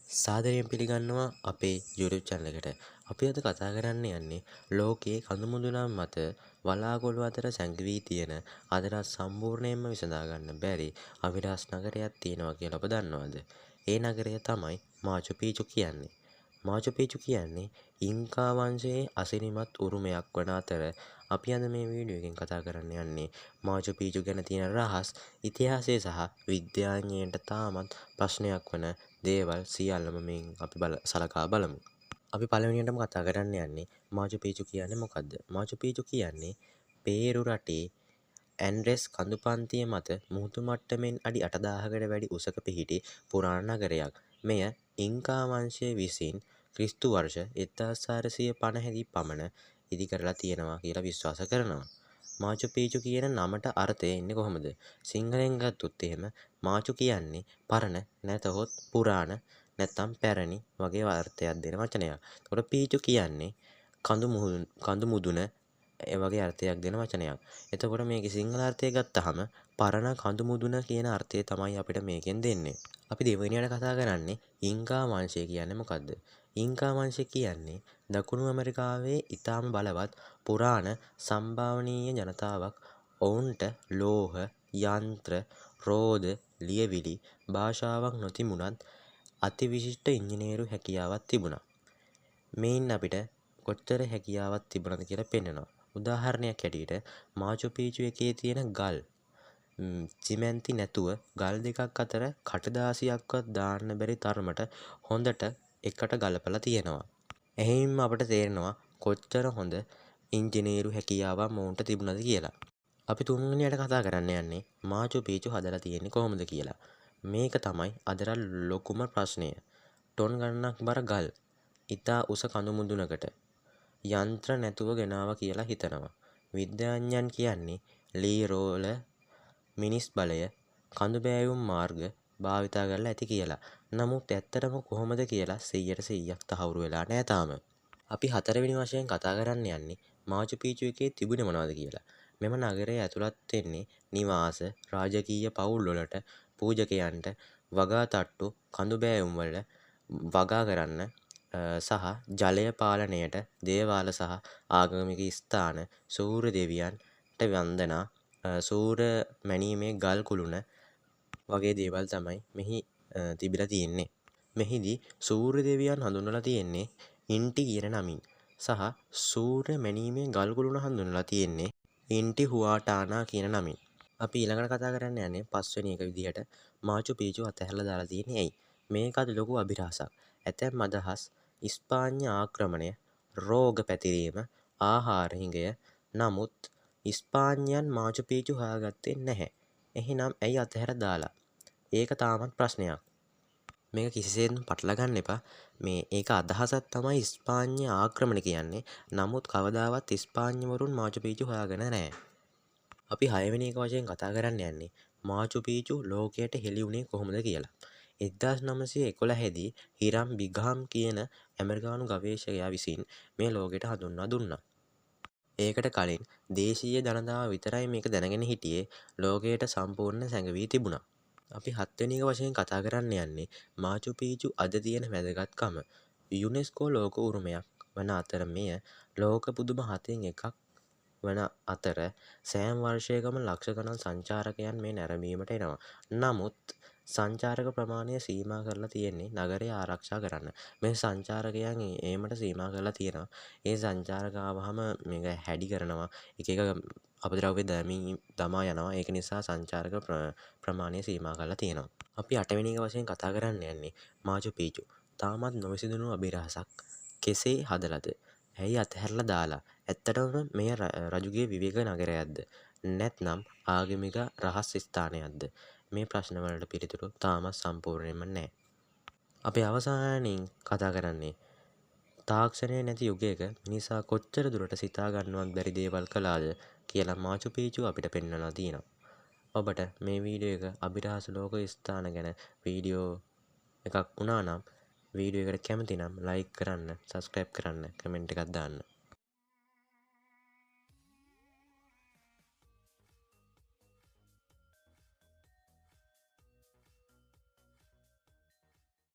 සාදරයෙන් පිළිගන්නවා අපේ YouTube channel එකට. අපි අද කතා කරන්න යන්නේ ලෝකයේ කඳුමුදුනම් මත වලාකුළු අතර සැඟවී තියෙන අදටත් සම්පූර්ණයෙන්ම විසඳා ගන්න බැරි අවිරාස් නගරයක් තියෙනවා කියලා ඔබ දන්නවද? ඒ නගරය තමයි මාචු පිච්චු කියන්නේ. මාචු පිච්චු කියන්නේ ඉන්කා වංශයේ අසිරිමත් උරුමයක් වන අතර අපි අද මේ වීඩියෝ එකෙන් කතා කරන්න යන්නේ මාචු පිච්චු ගැන තියෙන රහස්, ඉතිහාසය සහ විද්‍යාඥයන්ට තාමත් ප්‍රශ්නයක් වන දේවල් සියල්ලම මෙන් අපි සලකා බලමු. අපි පළවෙනියටම කතා කරන්න යන්නේ මාචු පිච්චු කියන්නේ මොකද්ද? මාචු පිච්චු කියන්නේ පේරු රටේ ඇන්ඩෙස් කඳුපන්තිය මත මුහුදු මට්ටමින් අඩි 8000කට වැඩි උසක පිහිටි පුරාණ නගරයක්. මෙය ඉන්කා වංශය විසින් ක්‍රිස්තු වර්ෂ 1450 දී පමණ ඉදි කරලා තියෙනවා කියලා විශ්වාස කරනවා. මාචු පිච්චු කියන නමට අර්ථය එන්නේ කොහොමද? සිංහලෙන් ගත්තොත් එහෙම මාචු කියන්නේ පරණ නැතහොත් පුරාණ නැත්නම් පැරණි වගේ අර්ථයක් දෙන වචනයක්. එතකොට පිච්චු කියන්නේ කඳු මුදුන වගේ අර්ථයක් දෙන වචනයක්. එතකොට මේකේ සිංහල අර්ථය ගත්තාම පරණ කඳු මුදුන කියන අර්ථය තමයි අපිට මේකෙන් දෙන්නේ. අපි දෙවෙනියට කතා කරන්නේ ඉන්කා වංශය කියන්නේ මොකද්ද? ඉන්කා වංශය කියන්නේ දකුණු ඇමරිකාවේ ඉතාම බලවත් පුරාණ සම්භාවනීය ජනතාවක්. ඔවුන්ට ලෝහ, යන්ත්‍ර, රෝද, ලියවිලි භාෂාවක් නොතිබුණත් අතිවිශිෂ්ට ඉංජිනේරු හැකියාවක් තිබුණා. මෙයින් අපිට කොච්චර හැකියාවක් තිබුණද කියලා පෙන්වනවා. උදාහරණයක් හැටියට මාචු පිච්චු එකේ තියෙන ගල් සිමෙන්ති නැතුව ගල් දෙකක් අතර කටදාසියක්වත් දාන්න බැරි තරමට හොඳට එකට ගලපලා තියෙනවා. එහෙයින්ම අපට තේරෙනවා කොච්චර හොඳ ඉංජිනේරු හැකියාවක් මොවුන්ට තිබුණද කියලා. අපි තුන්වෙනියට කතා කරන්න යන්නේ මාචු පිච්චු හදලා තියෙන්නේ කොහොමද කියලා. මේක තමයි අදට ලොකුම ප්‍රශ්නය. ටොන් ගණනක් බර ගල් ඉතා උස කඳු මුදුනකට යන්ත්‍ර නැතුව ගෙනාවා කියලා හිතනවා. විද්‍යාඥයන් කියන්නේ ලී රෝල මිනිස් බලය කඳු බෑවුම් මාර්ග භාවිතා කරලා ඇති කියලා. නමුත් ඇත්තටම කොහොමද කියලා 100% තහවුරු වෙලා නැහැ තාම. අපි හතරවෙනි වශයෙන් කතා කරන්න යන්නේ මාචු පිච්චු එකේ තිබුණේ මොනවද කියලා. මෙම නගරය ඇතුළත් වෙන්නේ නිවාස, රාජකීය පවුල් වලට, පූජකයන්ට, වගා තට්ටු, කඳු බෑවුම් වල වගා කරන්න සහ ජලය පාලනයට, දේවාල සහ ආගමික ස්ථාන, සූර්ය දෙවියන්ට වන්දනා, සූර්ය මැනීමේ ගල් කුළුණ වගේ දේවල් තමයි මෙහි තිබිලා තියෙන්නේ. මෙහිදී සූර්ය දෙවියන් හඳුන්වලා තියෙන්නේ ඉන්ටි කියන නමින් සහ සූර්ය මැනීමේ ගල් කුළුණ හඳුන්වලා තියෙන්නේ ඉන්ටි හුවාටානා කියන නමින්. අපි ඊළඟට කතා කරන්න යන්නේ පස්වෙනි එක විදිහට මාචු පිච්චු අතහැරලා දාලා තියෙන්නේ ඇයි? මේකත් ලොකු අභිරහසක්. ඇතැම් අදහස් ඉස්පාඤ්ඤ ආක්‍රමණය, රෝග පැතිරීම, ආහාර හිඟය. නමුත් ඉස්පාඤ්ඤයන් මාචු පිච්චු හොයාගත්තේ නැහැ. එහෙනම් ඇයි අතහැර දාලා? ඒක තාමත් ප්‍රශ්නයක්. මේක කිසිසේත්ම පටලවා ගන්න එපා. ඒක අදහසක් තමයි ඉස්පාඤ්ඤ ආක්‍රමණ කියන්නේ. නමුත් කවදාවත් ඉස්පාඤ්ඤවරුන් මාචු පිච්චු හොයාගෙන නැහැ. අපි 6 වෙනි එක වශයෙන් කතා කරන්න යන්නේ මාචු පිච්චු ලෝකයට හෙළි වුණේ කොහොමද කියලා. 1911 දී හිරම් බිග්හම් කියන ඇමරිකානු ගවේෂකයා විසින් මේ ලෝකෙට හඳුන්වා දුන්නා. ඒකට කලින් දේශීය ජනතාව විතරයි මේක දැනගෙන හිටියේ. ලෝකයට සම්පූර්ණ සැඟවී තිබුණා. අපි 7 වෙනි එක වශයෙන් කතා කරන්න යන්නේ මාචු පිච්චු අද තියෙන වැදගත්කම. යුනෙස්කෝ ලෝක උරුමයක් වන අතර මෙය ලෝක පුදුම 7න් එකක් වන අතර සෑම වර්ෂයකම ලක්ෂ ගණන් සංචාරකයන් මේ නැරඹීමට එනවා. නමුත් සංචාරක ප්‍රමාණය සීමා කරලා තියෙන්නේ නගරය ආරක්ෂා කරන්න. මේ සංචාරකයන් ඒමට සීමා කරලා තියෙනවා. ඒ සංචාරක ආවහම මේක හැඩි කරනවා. එක අපද්‍රව්‍ය දමා යනවා. ඒක නිසා සංචාරක ප්‍රමාණය සීමා කරලා තියෙනවා. අපි 8 වෙනි එක වශයෙන් කතා කරන්න යන්නේ මාචු පිච්චු. තාමත් නොවිසඳුණු අභිරහසක්. කෙසේ හදලාද? ඇයි අතහැරලා දාලා? ඇත්තටම මෙය රජුගේ විවේක නගරයක්ද? නැත්නම් ආගමික රහස් ස්ථානයක්ද? මේ ප්‍රශ්න වලට පිළිතුරු තාමත් සම්පූර්ණයෙන්ම නැහැ. අපි අවසානයෙන් කතා කරන්නේ තාක්ෂණය නැති යුගයක මිනිසා කොච්චර දුරට සිතා ගන්නවත් බැරි දේවල් කළාද කියලා මාචු පිච්චු අපිට පෙන්වලා තියෙනවා. ඔබට මේ වීඩියෝ එක අභිරහස ලෝක ස්ථාන ගැන වීඩියෝ එකක් වුණා නම් වීඩියෝ එකට කැමති නම් ලයික් කරන්න, සබ්ස්ක්‍රයිබ් කරන්න, කමෙන්ට් එකක් දාන්න.